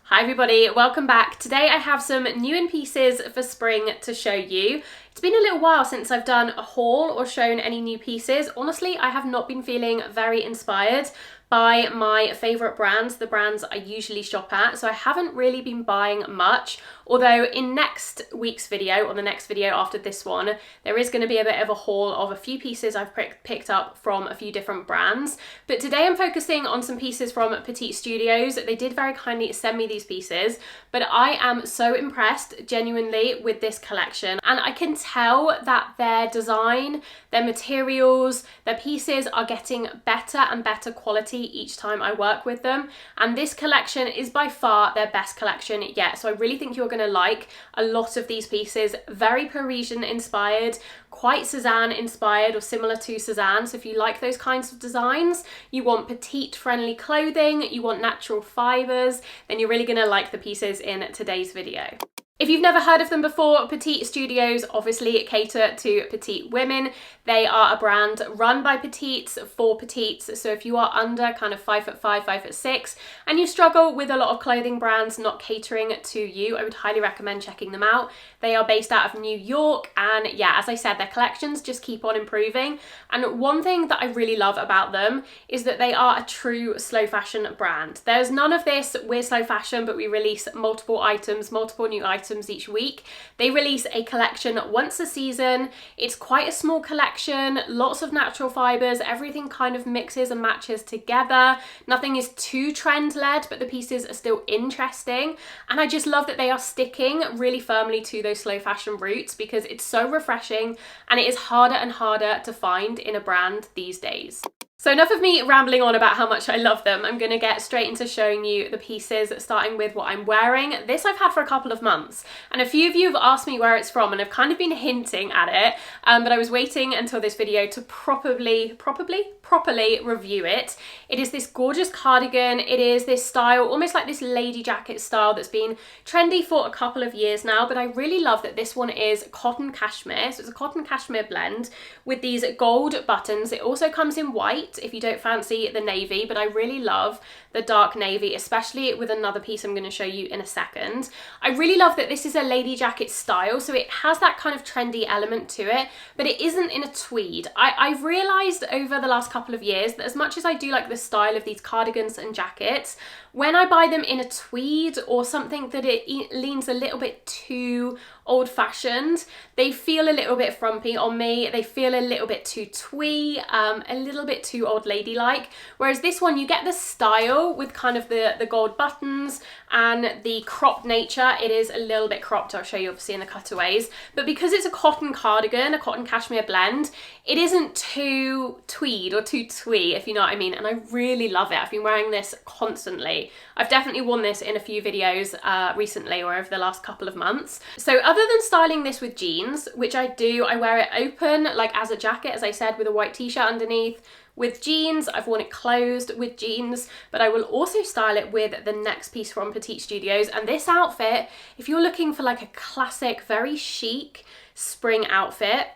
Hi everybody, welcome back. Today I have some new in pieces for spring to show you. It's been a little while since I've done a haul or shown any new pieces. Honestly, I have not been feeling very inspired by my favourite brands, the brands I usually shop at, so I haven't really been buying much, although in next week's video, or the next video after this one, there is going to be a bit of a haul of a few pieces I've picked up from a few different brands. But today I'm focusing on some pieces from Petite Studios. They did very kindly send me these pieces, but I am so impressed genuinely with this collection, and I can tell that their design, their materials, their pieces are getting better and better quality each time I work with them, and this collection is by far their best collection yet. So I really think you're going to like a lot of these pieces. Very Parisian inspired, quite Satin inspired or similar to Satin. So if you like those kinds of designs, you want petite friendly clothing, you want natural fibers, then you're really going to like the pieces in today's video. If you've never heard of them before, Petite Studios obviously cater to petite women. They are a brand run by petites for petites. So if you are under kind of 5'5", 5'6", and you struggle with a lot of clothing brands not catering to you, I would highly recommend checking them out. They are based out of New York, and yeah, as I said, their collections just keep on improving. And one thing that I really love about them is that they are a true slow fashion brand. There's none of this, we're slow fashion, but we release multiple items, multiple new items each week. They release a collection once a season. It's quite a small collection, lots of natural fibers, everything kind of mixes and matches together. Nothing is too trend led, but the pieces are still interesting. And I just love that they are sticking really firmly to those slow fashion roots, because it's so refreshing and it is harder and harder to find in a brand these days. So enough of me rambling on about how much I love them. I'm going to get straight into showing you the pieces, starting with what I'm wearing. This I've had for a couple of months, and a few of you have asked me where it's from, and I've kind of been hinting at it, but I was waiting until this video to properly review it. It is this gorgeous cardigan. It is this style, almost like this lady jacket style, that's been trendy for a couple of years now, but I really love that this one is cotton cashmere. So it's a cotton cashmere blend with these gold buttons. It also comes in white if you don't fancy the navy, but I really love the dark navy, especially with another piece I'm going to show you in a second. I really love that this is a lady jacket style, so it has that kind of trendy element to it, but it isn't in a tweed. I've realised over the last couple of years that as much as I do like the style of these cardigans and jackets, when I buy them in a tweed or something that it leans a little bit too old-fashioned, they feel a little bit frumpy on me. They feel a little bit too twee, a little bit too old lady-like. Whereas this one, you get the style with kind of the gold buttons and the cropped nature. It is a little bit cropped, I'll show you obviously in the cutaways, but because it's a cotton cardigan, a cotton cashmere blend, it isn't too tweed or too twee, if you know what I mean, and I really love it. I've been wearing this constantly. I've definitely worn this in a few videos recently or over the last couple of months. So other than styling this with jeans, which I do, I wear it open, like as a jacket, as I said, with a white t-shirt underneath. With jeans, I've worn it closed with jeans, but I will also style it with the next piece from Petite Studios. And this outfit, if you're looking for like a classic, very chic spring outfit,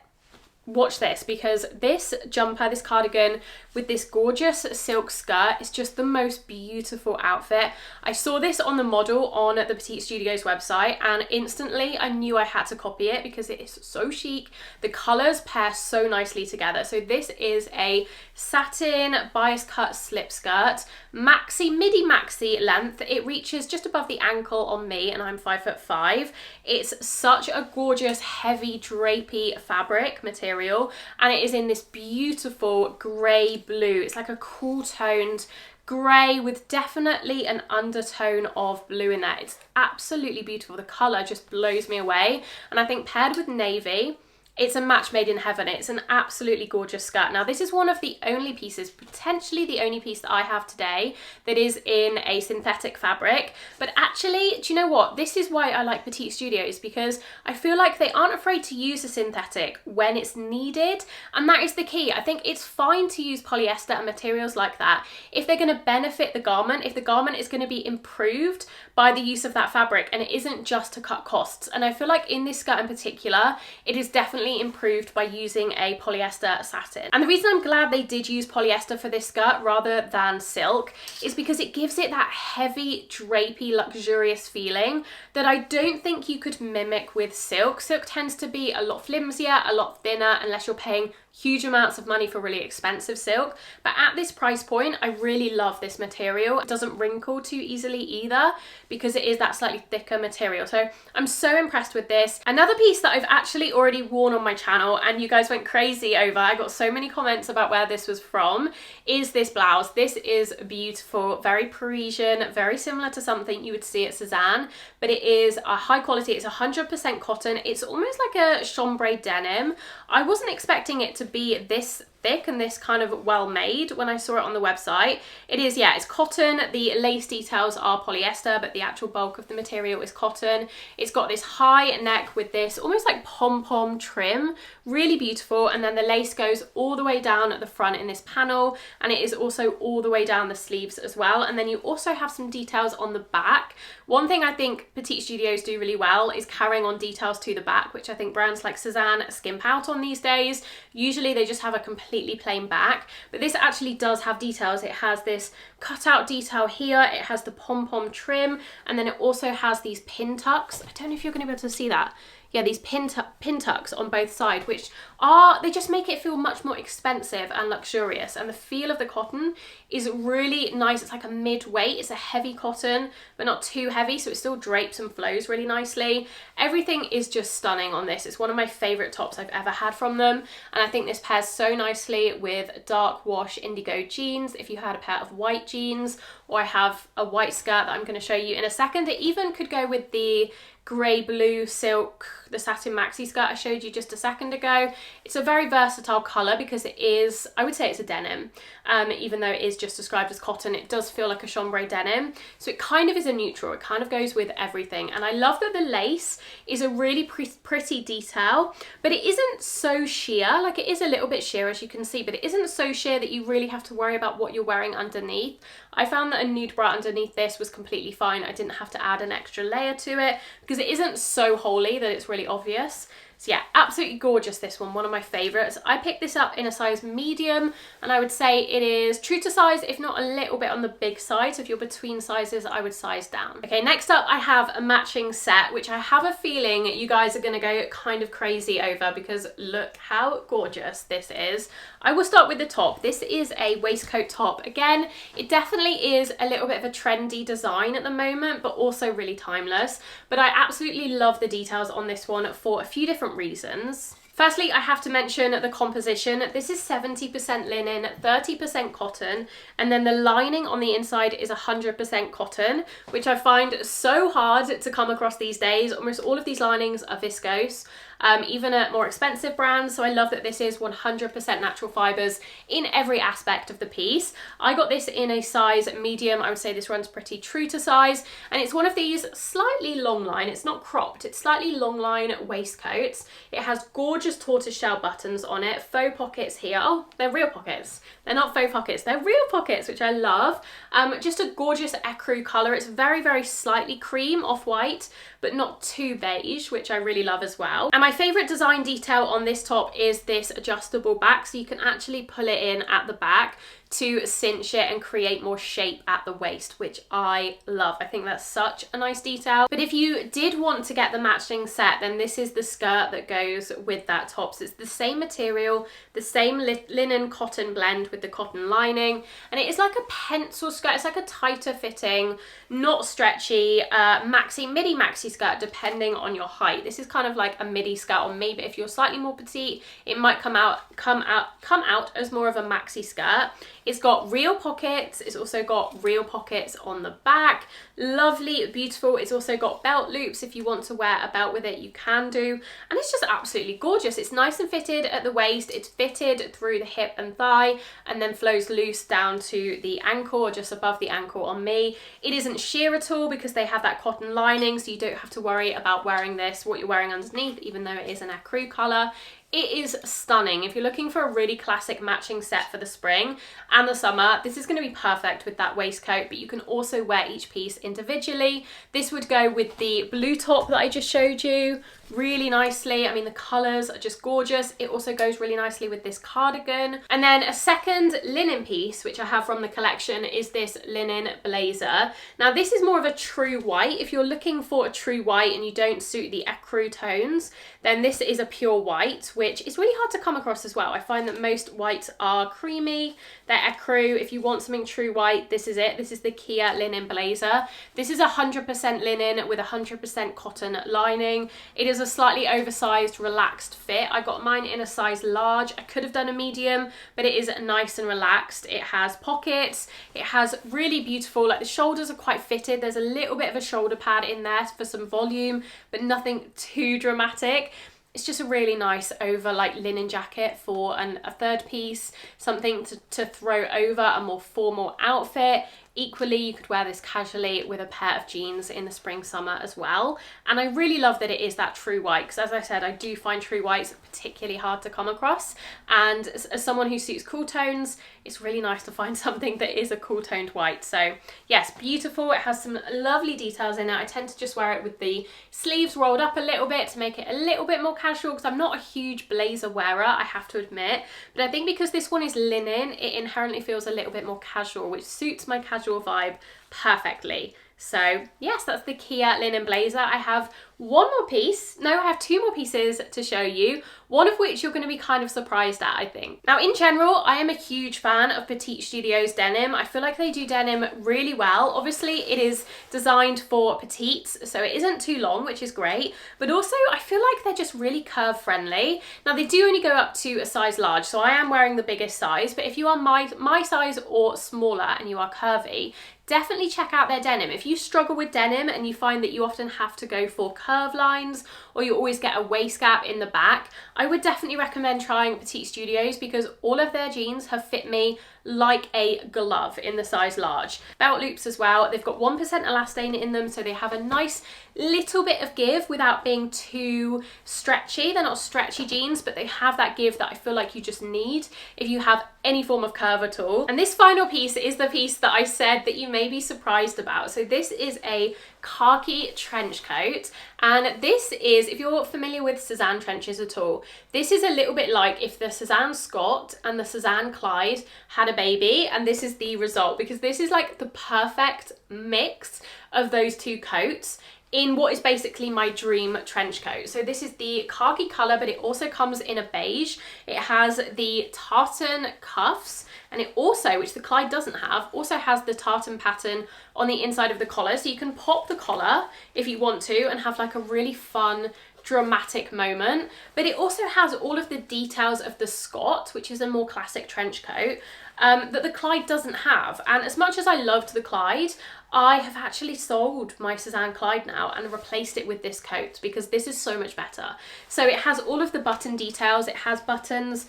watch this, because this jumper, this cardigan with this gorgeous silk skirt is just the most beautiful outfit. I saw this on the model on the Petite Studios website, and instantly I knew I had to copy it because it is so chic. The colours pair so nicely together. So this is a satin bias cut slip skirt, midi maxi length. It reaches just above the ankle on me, and I'm 5'5". It's such a gorgeous heavy drapey fabric material, and it is in this beautiful grey blue. It's like a cool toned grey with definitely an undertone of blue in there. It's absolutely beautiful. The colour just blows me away, and I think paired with navy, it's a match made in heaven. It's an absolutely gorgeous skirt. Now, this is one of the only pieces, potentially the only piece that I have today that is in a synthetic fabric. But actually, do you know what? This is why I like Petite Studios, because I feel like they aren't afraid to use a synthetic when it's needed. And that is the key. I think it's fine to use polyester and materials like that if they're going to benefit the garment, if the garment is going to be improved by the use of that fabric and it isn't just to cut costs. And I feel like in this skirt in particular, it is definitely definitely improved by using a polyester satin. And the reason I'm glad they did use polyester for this skirt rather than silk is because it gives it that heavy, drapey, luxurious feeling that I don't think you could mimic with silk. Silk tends to be a lot flimsier, a lot thinner, unless you're paying huge amounts of money for really expensive silk. But at this price point, I really love this material. It doesn't wrinkle too easily either because it is that slightly thicker material. So I'm so impressed with this. Another piece that I've actually already worn on my channel and you guys went crazy over, I got so many comments about where this was from, is this blouse. This is beautiful, very Parisian, very similar to something you would see at Satin, but it is a high quality. It's 100% cotton. It's almost like a chambray denim. I wasn't expecting it to be this thick and this kind of well made when I saw it on the website. It is, yeah, it's cotton. The lace details are polyester, but the actual bulk of the material is cotton. It's got this high neck with this almost like pom-pom trim, really beautiful. And then the lace goes all the way down at the front in this panel, and it is also all the way down the sleeves as well. And then you also have some details on the back. One thing I think Petite Studios do really well is carrying on details to the back, which I think brands like Satin skimp out on these days. Usually they just have a completely plain back, but this actually does have details. It has this cutout detail here, it has the pom-pom trim, and then it also has these pin tucks. I don't know if you're going to be able to see that. Yeah, these pin tucks on both sides, which they just make it feel much more expensive and luxurious. And the feel of the cotton is really nice. It's like a mid-weight. It's a heavy cotton, but not too heavy, so it still drapes and flows really nicely. Everything is just stunning on this. It's one of my favorite tops I've ever had from them. And I think this pairs so nicely with dark wash indigo jeans. If you had a pair of white jeans, or I have a white skirt that I'm going to show you in a second. It even could go with the grey blue silk, the satin maxi skirt I showed you just a second ago. It's a very versatile colour because it is, I would say it's a denim, even though it is just described as cotton. It does feel like a chambray denim, so it kind of is a neutral. It kind of goes with everything, and I love that the lace is a really pretty detail, but it isn't so sheer. Like, it is a little bit sheer, as you can see, but it isn't so sheer that you really have to worry about what you're wearing underneath. I found that a nude bra underneath this was completely fine. I didn't have to add an extra layer to it because it isn't so holey that it's really obvious. So yeah, absolutely gorgeous, this one of my favorites. I picked this up in a size medium, and I would say it is true to size, if not a little bit on the big side. So if you're between sizes, I would size down. Okay, next up I have a matching set, which I have a feeling you guys are gonna go kind of crazy over because look how gorgeous this is. I will start with the top. This is a waistcoat top. Again, it definitely is a little bit of a trendy design at the moment, but also really timeless. But I absolutely love the details on this one for a few different reasons. Firstly, I have to mention the composition. This is 70% linen, 30% cotton, and then the lining on the inside is 100% cotton, which I find so hard to come across these days. Almost all of these linings are viscose. Even at more expensive brands. So I love that this is 100% natural fibres in every aspect of the piece. I got this in a size medium. I would say this runs pretty true to size, and it's one of these slightly long line, it's not cropped, it's slightly long line waistcoats. It has gorgeous tortoiseshell buttons on it, faux pockets here. Oh, they're real pockets. They're not faux pockets, they're real pockets, which I love. Just a gorgeous ecru colour. It's very, very slightly cream, off-white, but not too beige, which I really love as well. And my favourite design detail on this top is this adjustable back, so you can actually pull it in at the back to cinch it and create more shape at the waist, which I love. I think that's such a nice detail. But if you did want to get the matching set, then this is the skirt that goes with that top. So it's the same material, the same linen cotton blend with the cotton lining, and it is like a pencil skirt. It's like a tighter fitting, not stretchy, midi maxi skirt, depending on your height. This is kind of like a midi skirt, or maybe if you're slightly more petite, it might come out as more of a maxi skirt. It's got real pockets. It's also got real pockets on the back. Lovely, beautiful. It's also got belt loops. If you want to wear a belt with it, you can do. And it's just absolutely gorgeous. It's nice and fitted at the waist. It's fitted through the hip and thigh, and then flows loose down to the ankle, or just above the ankle on me. It isn't sheer at all because they have that cotton lining, so you don't have to worry about wearing this, what you're wearing underneath, even though it is an ecru colour. It is stunning. If you're looking for a really classic matching set for the spring and the summer, this is going to be perfect with that waistcoat, but you can also wear each piece individually. This would go with the blue top that I just showed you really nicely. I mean, the colours are just gorgeous. It also goes really nicely with this cardigan. And then a second linen piece, which I have from the collection, is this linen blazer. Now, this is more of a true white. If you're looking for a true white and you don't suit the ecru tones, then this is a pure white, which is really hard to come across as well. I find that most whites are creamy, they're ecru. If you want something true white, this is it. This is the Kia linen blazer. This is 100% linen with 100% cotton lining. It is a slightly oversized, relaxed fit. I got mine in a size large. I could have done a medium, but it is nice and relaxed. It has pockets. It has really beautiful, like the shoulders are quite fitted. There's a little bit of a shoulder pad in there for some volume, but nothing too dramatic. It's just a really nice over like linen jacket for a third piece, something to throw over a more formal outfit. Equally, you could wear this casually with a pair of jeans in the spring, summer as well. And I really love that it is that true white, because as I said, I do find true whites particularly hard to come across. And as someone who suits cool tones, it's really nice to find something that is a cool toned white. So yes, beautiful. It has some lovely details in it. I tend to just wear it with the sleeves rolled up a little bit to make it a little bit more casual, because I'm not a huge blazer wearer, I have to admit. But I think because this one is linen, it inherently feels a little bit more casual, which suits my casual vibe perfectly. So yes, that's the Kia linen blazer. I have one more piece. No, I have two more pieces to show you, one of which you're going to be kind of surprised at, I think. Now, in general, I am a huge fan of Petite Studios denim. I feel like they do denim really well. Obviously, it is designed for petites, so it isn't too long, which is great. But also, I feel like they're just really curve friendly. Now, they do only go up to a size large, so I am wearing the biggest size. But if you are my size or smaller and you are curvy, definitely check out their denim. If you struggle with denim and you find that you often have to go for curve lines, or you always get a waist gap in the back, I would definitely recommend trying Petite Studios, because all of their jeans have fit me like a glove in the size large. Belt loops as well. They've got 1% elastane in them, so they have a nice little bit of give without being too stretchy. They're not stretchy jeans, but they have that give that I feel like you just need if you have any form of curve at all. And this final piece is the piece that I said that you may be surprised about. So this is a khaki trench coat, and this is, if you're familiar with Satin trenches at all, this is a little bit like if the Satin Scott and the Satin Clyde had a baby, and this is the result, because this is like the perfect mix of those two coats in what is basically my dream trench coat. So this is the khaki colour, but it also comes in a beige. It has the tartan cuffs, and it also, which the Clyde doesn't have, also has the tartan pattern on the inside of the collar. So you can pop the collar if you want to and have like a really fun, dramatic moment. But it also has all of the details of the Scott, which is a more classic trench coat, that the Clyde doesn't have. And as much as I loved the Clyde, I have actually sold my Satin Clyde now and replaced it with this coat, because this is so much better. So it has all of the button details. It has buttons,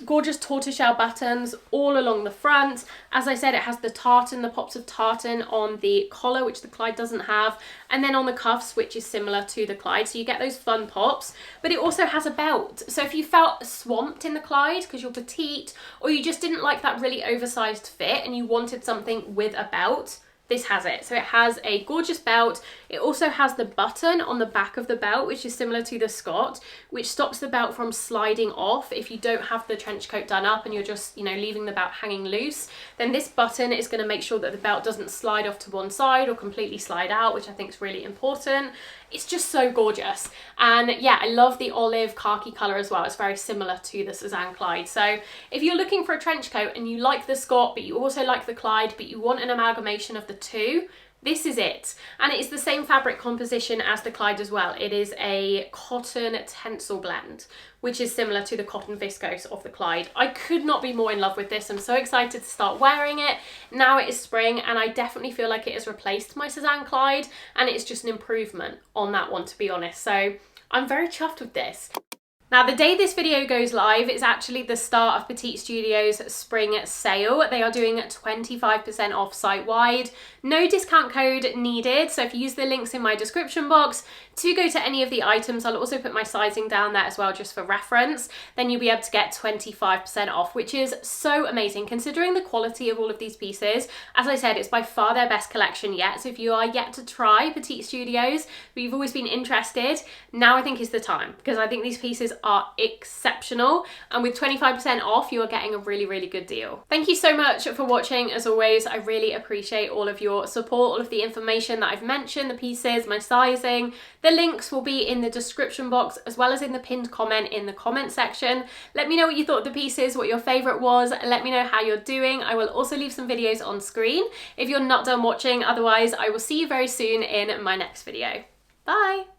gorgeous tortoiseshell buttons all along the front. As I said, it has the tartan, the pops of tartan on the collar, which the Clyde doesn't have, and then on the cuffs, which is similar to the Clyde. So you get those fun pops, but it also has a belt. So if you felt swamped in the Clyde because you're petite, or you just didn't like that really oversized fit and you wanted something with a belt, this has it. So it has a gorgeous belt. It also has the button on the back of the belt, which is similar to the Scott, which stops the belt from sliding off. If you don't have the trench coat done up and you're just, leaving the belt hanging loose, then this button is going to make sure that the belt doesn't slide off to one side or completely slide out, which I think is really important. It's just so gorgeous. And yeah, I love the olive khaki colour as well. It's very similar to the Satin Clyde. So if you're looking for a trench coat and you like the Scott, but you also like the Clyde, but you want an amalgamation of the two, this is it. And it is the same fabric composition as the Clyde as well. It is a cotton tencel blend, which is similar to the cotton viscose of the Clyde. I could not be more in love with this. I'm so excited to start wearing it. Now it is spring, and I definitely feel like it has replaced my Satin Clyde, and it's just an improvement on that one, to be honest. So I'm very chuffed with this. Now, the day this video goes live is actually the start of Petite Studios spring sale. They are doing 25% off site-wide. No discount code needed, so if you use the links in my description box to go to any of the items, I'll also put my sizing down there as well just for reference, then you'll be able to get 25% off, which is so amazing considering the quality of all of these pieces. As I said, it's by far their best collection yet, so if you are yet to try Petite Studios, but you've always been interested, now I think is the time, because I think these pieces are exceptional, and with 25% off you are getting a really, really good deal. Thank you so much for watching. As always, I really appreciate all of your support, all of the information that I've mentioned, the pieces, my sizing. The links will be in the description box as well as in the pinned comment in the comment section. Let me know what you thought of the pieces, what your favorite was. Let me know how you're doing. I will also leave some videos on screen if you're not done watching. Otherwise, I will see you very soon in my next video. Bye.